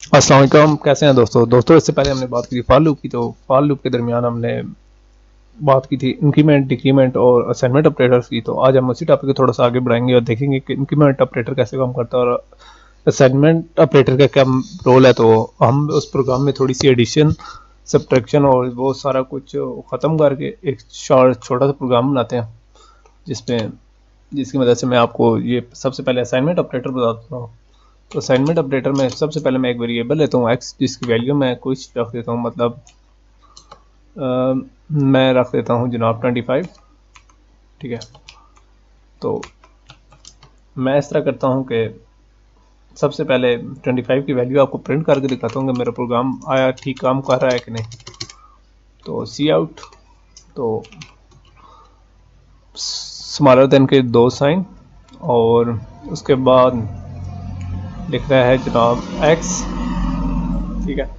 अस्सलाम वालेकुम, कैसे हैं दोस्तों। इससे पहले हमने बात की थी फॉर लूप की। तो फॉर लूप के दरमियान हमने बात की थी इंक्रीमेंट, डिक्रीमेंट और असाइनमेंट ऑपरेटर्स की। तो आज हम उसी टॉपिक को थोड़ा सा आगे बढ़ाएंगे और देखेंगे कि इंक्रीमेंट ऑपरेटर कैसे काम करता है और असाइनमेंट ऑपरेटर का क्या रोल है। तो हम उस प्रोग्राम में थोड़ी सी एडिशन, सब्ट्रैक्शन और वो सारा कुछ ख़त्म करके एक छोटा सा प्रोग्राम बनाते हैं जिसमें जिसकी मदद से मैं आपको ये सबसे पहले असाइनमेंट ऑपरेटर बताता हूँ। तो असाइनमेंट ऑपरेटर में सबसे पहले मैं एक वेरिएबल लेता हूँ एक्स, जिसकी वैल्यू मैं कुछ रख देता हूँ, मतलब मैं रख देता हूँ जनाब 25। ठीक है, तो मैं इस तरह करता हूँ कि सबसे पहले 25 की वैल्यू आपको प्रिंट करके दिखाता हूँ कि मेरा प्रोग्राम आया ठीक काम कर रहा है कि नहीं। तो सी आउट, तो स्मॉलर देन के 2 साइन और उसके बाद लिख रहा है जनाब एक्स। ठीक है,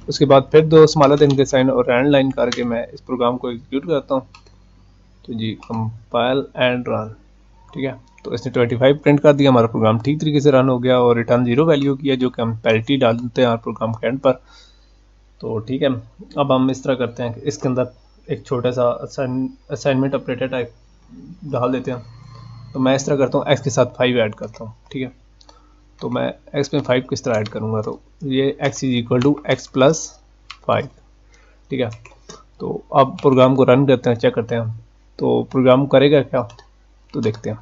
उसके बाद फिर 2 स्मॉलर देन के साइन और एंड लाइन करके मैं इस प्रोग्राम को एग्जीक्यूट करता हूँ। तो जी कंपाइल एंड रन। ठीक है, तो इसने 25 प्रिंट कर दिया, हमारा प्रोग्राम ठीक तरीके से रन हो गया और रिटर्न 0 वैल्यू किया, जो कि हम पैरिटी डाल देते हैं प्रोग्राम के एंड पर। तो ठीक है, अब हम इस तरह करते हैं कि इसके अंदर एक छोटा सा असाइनमेंट ऑपरेटर टाइप डाल देते हैं। तो मैं इस तरह करता हूँ, एक्स के साथ 5 ऐड करता हूँ। ठीक है, तो मैं एक्स में 5 किस तरह ऐड करूँगा, तो ये X is equal to X plus 5। ठीक है, तो अब प्रोग्राम को रन करते हैं, चेक करते हैं। तो प्रोग्राम करेगा क्या, तो देखते हैं।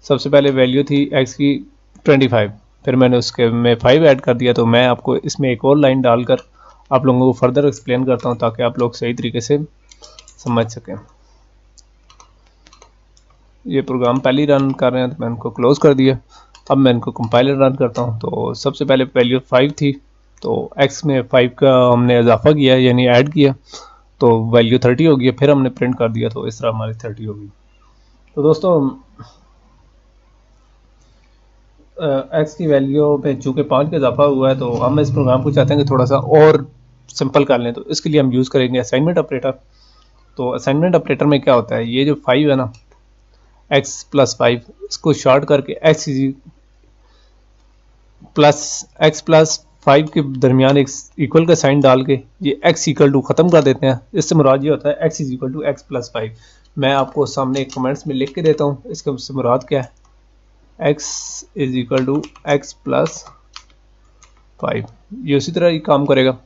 सबसे पहले वैल्यू थी एक्स की 25, फिर मैंने उसके में 5 ऐड कर दिया। तो मैं आपको इसमें एक और लाइन डालकर आप लोगों को फर्दर एक्सप्लेन करता हूँ ताकि आप लोग सही तरीके से समझ सकें। ये प्रोग्राम पहले ही रन कर रहे हैं तो मैं इनको क्लोज कर दिया। अब मैं इनको कंपाइलर रन करता हूँ। तो सबसे पहले वैल्यू 5 थी, तो एक्स में 5 का हमने इजाफा किया यानी ऐड किया, तो वैल्यू 30 हो गई। फिर हमने प्रिंट कर दिया, तो इस तरह हमारी 30 होगी। तो दोस्तों एक्स की वैल्यू में चूँकि 5 का इजाफा हुआ है, तो हम इस प्रोग्राम को चाहते हैं कि थोड़ा सा और सिंपल कर लें। तो इसके लिए हम यूज़ करेंगे असाइनमेंट ऑपरेटर। तो असाइनमेंट ऑपरेटर में क्या होता है, ये जो 5 है ना, एक्स प्लस 5, इसको शॉर्ट करके एक्स प्लस 5 के दरमियान एक इक्वल का साइन डाल के ये एक्स इक्वल टू ख़त्म कर देते हैं। इससे मुराद ये होता है X is equal to X plus 5। मैं आपको सामने एक कमेंट्स में लिख के देता हूँ इसके से मुराद क्या है, X is equal to X plus 5। ये उसी तरह ही काम करेगा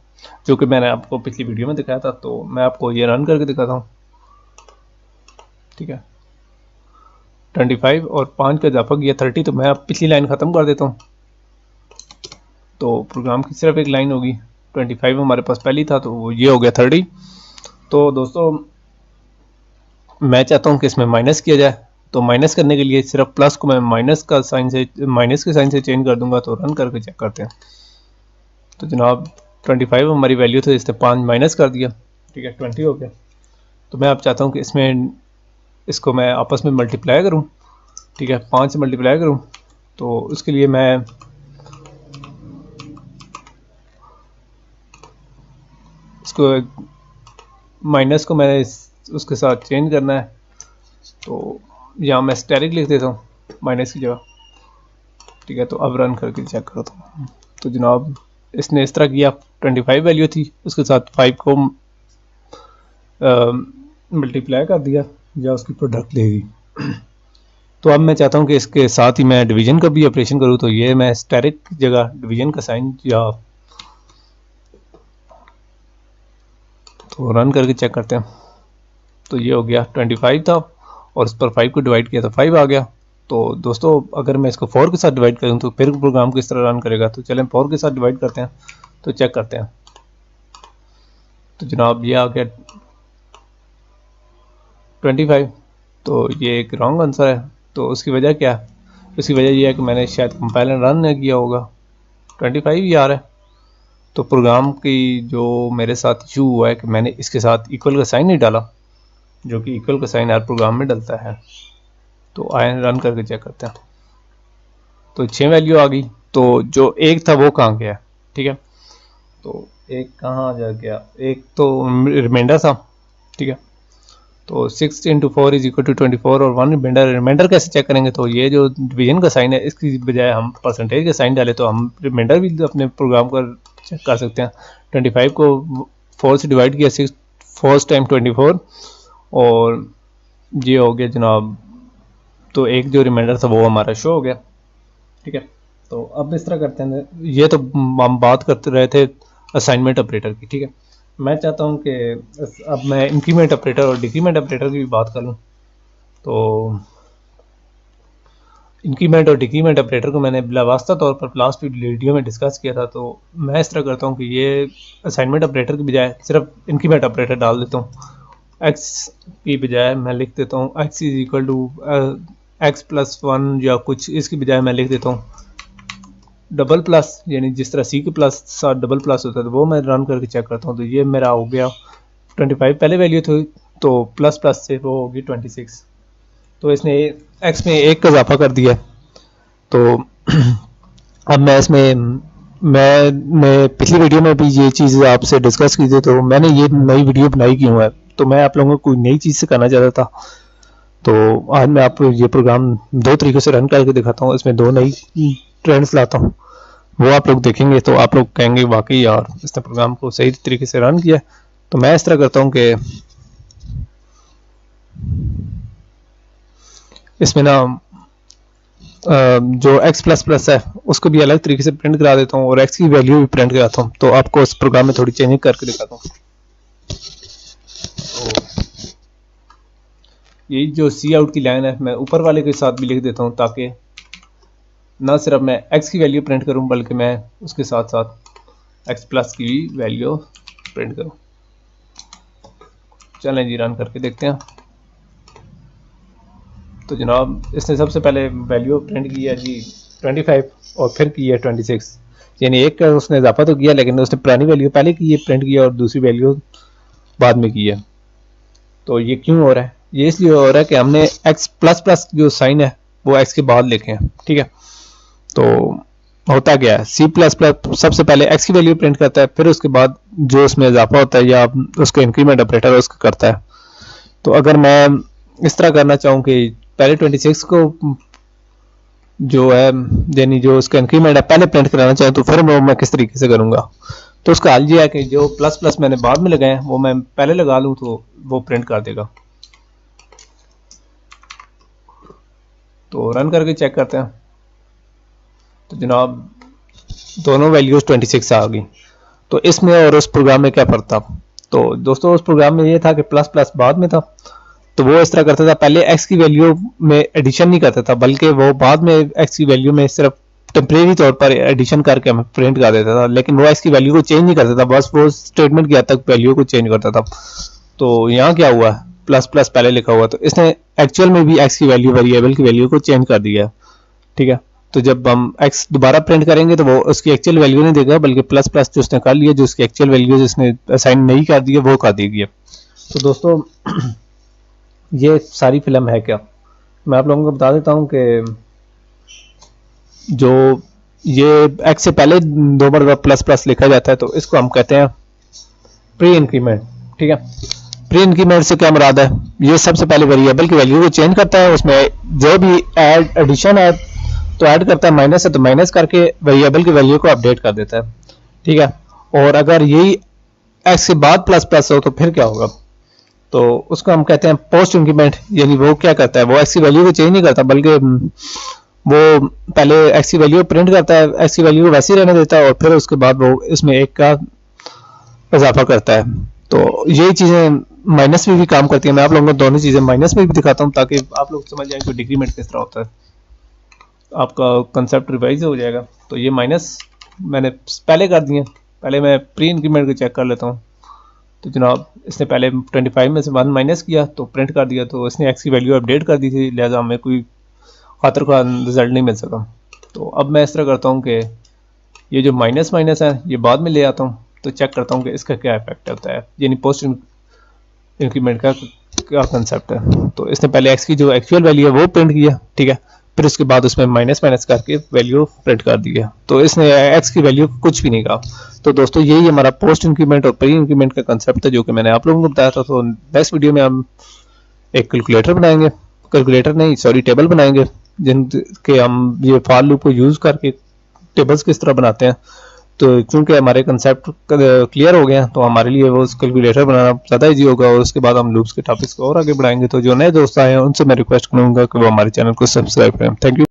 जो कि मैंने आपको पिछली वीडियो में दिखाया था। तो मैं आपको ये रन करके दिखाता हूँ। ठीक है, 25 और 5 का इजाफा किया 30, तो मैं अब पिछली लाइन ख़त्म कर देता हूँ। तो प्रोग्राम की सिर्फ एक लाइन होगी, 25 हमारे पास पहली था तो वो ये हो गया 30। तो दोस्तों मैं चाहता हूँ कि इसमें माइनस किया जाए। तो माइनस करने के लिए सिर्फ प्लस को मैं माइनस के साइन से चेंज कर दूंगा। तो रन करके चेक करते हैं। तो जनाब 25 हमारी वैल्यू थी, इसने 5 माइनस कर दिया। ठीक है, 20 हो गया। तो मैं अब चाहता हूँ कि इसमें इसको मैं आपस में मल्टीप्लाई करूँ। ठीक है, 5 से मल्टीप्लाई करूँ। तो उसके लिए मैं इसको माइनस को मैंने उसके साथ चेंज करना है। तो यहाँ मैं स्टेरिक लिख देता हूँ माइनस की जगह। ठीक है, तो अब रन करके चेक करता हूँ। तो जनाब इसने इस तरह किया, 25 वैल्यू थी, उसके साथ 5 को मल्टीप्लाई कर दिया या उसकी प्रोडक्ट देगी। तो अब मैं चाहता हूँ कि इसके साथ ही मैं डिवीजन का भी ऑपरेशन करूँ। तो ये मैं स्टेरिक की जगह डिवीजन का साइन या तो रन करके चेक करते हैं। तो ये हो गया 25 था और इस पर 5 को डिवाइड किया तो 5 आ गया। तो दोस्तों अगर मैं इसको 4 के साथ डिवाइड करूँ तो फिर प्रोग्राम किस तरह रन करेगा। तो चलें 4 के साथ डिवाइड करते हैं, तो चेक करते हैं। तो जनाब ये आ गया 25। तो ये एक रॉन्ग आंसर है। तो उसकी वजह क्या है, उसकी वजह यह है कि मैंने शायद कंपाइलर रन नहीं किया होगा, 25 ही आ रहा है। तो प्रोग्राम की जो मेरे साथ इशू हुआ है कि मैंने इसके साथ इक्वल का साइन नहीं डाला, जो कि इक्वल का साइन हर प्रोग्राम में डलता है। तो आए रन करके चेक करते हैं। तो 6 वैल्यू आ गई। तो जो एक था वो कहाँ गया। ठीक है, तो एक कहाँ जा गया, एक तो रिमाइंडर था। ठीक है, तो 6 × 4 = 24 और 1 रिमाइंडर कैसे चेक करेंगे? तो ये जो डिवीजन का साइन है इसकी बजाय हम परसेंटेज का साइन डालें तो हम रिमाइंडर भी अपने प्रोग्राम पर चेक कर सकते हैं। 25 को 4 से डिवाइड किया 6 4 टाइम 24 और ये हो गया जनाब, तो एक जो रिमाइंडर था वो हमारा शो हो गया। ठीक है, तो अब इस तरह करते हैं, ये तो हम बात करते रहे थे असाइनमेंट ऑपरेटर की। ठीक है, मैं चाहता हूं कि अब मैं इंक्रीमेंट ऑपरेटर और डिक्रीमेंट ऑपरेटर की भी बात कर लूं। तो इंक्रीमेंट और डिक्रीमेंट ऑपरेटर को मैंने बिलावास्ता तौर पर लास्ट वीडियो में डिस्कस किया था। तो मैं इस तरह करता हूं कि ये असाइनमेंट ऑपरेटर की बजाय सिर्फ इंक्रीमेंट ऑपरेटर डाल देता हूं। x की बजाय मैं लिख देता हूं x = x + 1 या कुछ, इसकी बजाय मैं लिख देता हूं डबल प्लस, यानी जिस तरह सी के प्लस साथ डबल प्लस होता है तो वो मैं रन करके चेक करता हूँ। तो ये मेरा हो गया 25 पहले वैल्यू थी, तो प्लस प्लस से वो होगी 26। तो इसने x में 1 का इजाफा कर दिया। तो अब मैं इसमें मैं पिछली वीडियो में भी ये चीज़ आपसे डिस्कस की थी, तो मैंने ये नई वीडियो बनाई क्यों है, तो मैं आप लोगों को कोई नई चीज़ से करना चाहता था। तो आज मैं आपको ये प्रोग्राम 2 तरीक़ों से रन करके दिखाता हूँ। इसमें 2 नई ट्रेंड्स लाता हूँ, वो आप लोग देखेंगे तो आप लोग कहेंगे वाकई यार इसने प्रोग्राम को सही तरीके से रन किया। तो मैं इस तरह करता हूँ कि इसमें ना जो x++ है उसको भी अलग तरीके से प्रिंट करा देता हूँ और x की वैल्यू भी प्रिंट कराता हूँ। तो आपको इस प्रोग्राम में थोड़ी चेंजिंग करके दिखाता हूँ। तो यही जो सी आउट की लाइन है मैं ऊपर वाले के साथ भी लिख देता हूँ, ताकि ना सिर्फ मैं x की वैल्यू प्रिंट करूं बल्कि मैं उसके साथ साथ x+ की भी वैल्यू प्रिंट करूं। चलें जी, रन करके देखते हैं। तो जनाब इसने सबसे पहले वैल्यू प्रिंट की है जी 25 और फिर की है 26, यानी एक का उसने इजाफा तो किया लेकिन उसने पुरानी वैल्यू पहले की है प्रिंट किया और दूसरी वैल्यू बाद में की है। तो ये क्यों हो रहा है? ये इसलिए हो रहा है कि हमने x++ जो साइन है वो x के बाद लिखे हैं। ठीक है, तो होता क्या है, C++ सबसे पहले x की वैल्यू प्रिंट करता है, फिर उसके बाद जो उसमें इजाफा होता है या उसका इंक्रीमेंट ऑपरेटर है उसका करता है। तो अगर मैं इस तरह करना चाहूँ कि पहले 26 को जो है यानी जो उसका इंक्रीमेंट है पहले प्रिंट कराना चाहूँ, तो फिर मैं किस तरीके से करूँगा? तो उसका हल ये है कि जो ++ मैंने बाद में लगाए वो मैं पहले लगा लूँ तो वो प्रिंट कर देगा। तो रन करके चेक करते हैं। तो जनाब दोनों वैल्यूज 26 आ गई। तो इसमें और उस प्रोग्राम में क्या फ़र्क था? तो दोस्तों उस प्रोग्राम में ये था कि ++ बाद में था, तो वो इस तरह करता था, पहले x की वैल्यू में एडिशन नहीं करता था बल्कि वो बाद में x की वैल्यू में सिर्फ टेम्परेरी तौर पर एडिशन करके हमें प्रिंट कर देता था, लेकिन वो x की वैल्यू को चेंज नहीं करता था, बस वो स्टेटमेंट की हद तक वैल्यू को चेंज करता था। तो यहाँ क्या हुआ, ++ पहले लिखा हुआ, तो इसने एक्चुअल में भी x की वैल्यू वेरिएबल की वैल्यू को चेंज कर दिया। ठीक है, तो जब हम x दोबारा प्रिंट करेंगे तो वो उसकी एक्चुअल वैल्यू नहीं देगा बल्कि ++ जो उसने कर लिया, जो उसकी एक्चुअल वैल्यू जिसने असाइन नहीं कर दी है वो कर दी गई। तो दोस्तों ये सारी फिल्म है क्या, मैं आप लोगों को बता देता हूँ कि जो ये x से पहले 2 बार ++ लिखा जाता है तो इसको हम कहते हैं प्री इंक्रीमेंट। ठीक है, प्री इंक्रीमेंट से क्या मुराद है, ये सबसे पहले वेरिएबल की वैल्यू को चेंज करता है, उसमें जो भी एडिशन है तो ऐड करता है, माइनस है तो माइनस करके वेरिएबल की वैल्यू को अपडेट कर देता है। ठीक है, और अगर यही x के बाद ++ हो तो फिर क्या होगा, तो उसको हम कहते हैं पोस्ट इंक्रीमेंट, यानी वो क्या करता है, वो x की वैल्यू को चेंज नहीं करता बल्कि वो पहले x की वैल्यू प्रिंट करता है, x की वैल्यू को वैसे ही रहने देता है और फिर उसके बाद वो इसमें 1 का इजाफा करता है। तो यही चीज़ें माइनस में भी काम करती है। मैं आप लोगों को दोनों चीज़ें माइनस में भी दिखाता हूँ ताकि आप लोग समझ जाएं कि डिक्रीमेंट किस तरह होता है, आपका कंसेप्ट रिवाइज हो जाएगा। तो ये माइनस मैंने पहले कर दिए, पहले मैं प्री इंक्रीमेंट को चेक कर लेता हूँ। तो जनाब इसने पहले 25 में से 1 माइनस किया तो प्रिंट कर दिया, तो इसने x की वैल्यू अपडेट कर दी थी, लिहाजा हमें कोई खातर का रिजल्ट नहीं मिल सका। तो अब मैं इस तरह करता हूँ कि ये जो माइनस माइनस है ये बाद में ले आता हूँ, तो चेक करता हूँ कि इसका क्या इफेक्ट होता है, यानी पोस्ट इंक्रीमेंट का क्या कंसेप्ट है। तो इसने पहले x की जो एक्चुअल वैल्यू है वो प्रिंट किया, ठीक है, फिर उसके बाद उसमें माइनस माइनस करके वैल्यू प्रिंट कर दी है, तो इसने x की वैल्यू कुछ भी नहीं कहा। तो दोस्तों यही हमारा पोस्ट इंक्रीमेंट और प्री इंक्रीमेंट का कंसेप्ट है जो कि मैंने आप लोगों को बताया था। तो नेक्स्ट वीडियो में हम एक कैलकुलेटर बनाएंगे, कैलकुलेटर नहीं सॉरी टेबल बनाएंगे जिनके हम ये फॉर लूप को यूज़ करके टेबल्स किस तरह बनाते हैं। तो चूंकि हमारे कंसेप्ट क्लियर हो गए हैं तो हमारे लिए वो कैलकुलेटर बनाना ज़्यादा इजी होगा, और उसके बाद हम लूप्स के टॉपिक्स को और आगे बढ़ाएंगे। तो जो नए दोस्त आए हैं उनसे मैं रिक्वेस्ट करूँगा कि वो हमारे चैनल को सब्सक्राइब करें। Thank you.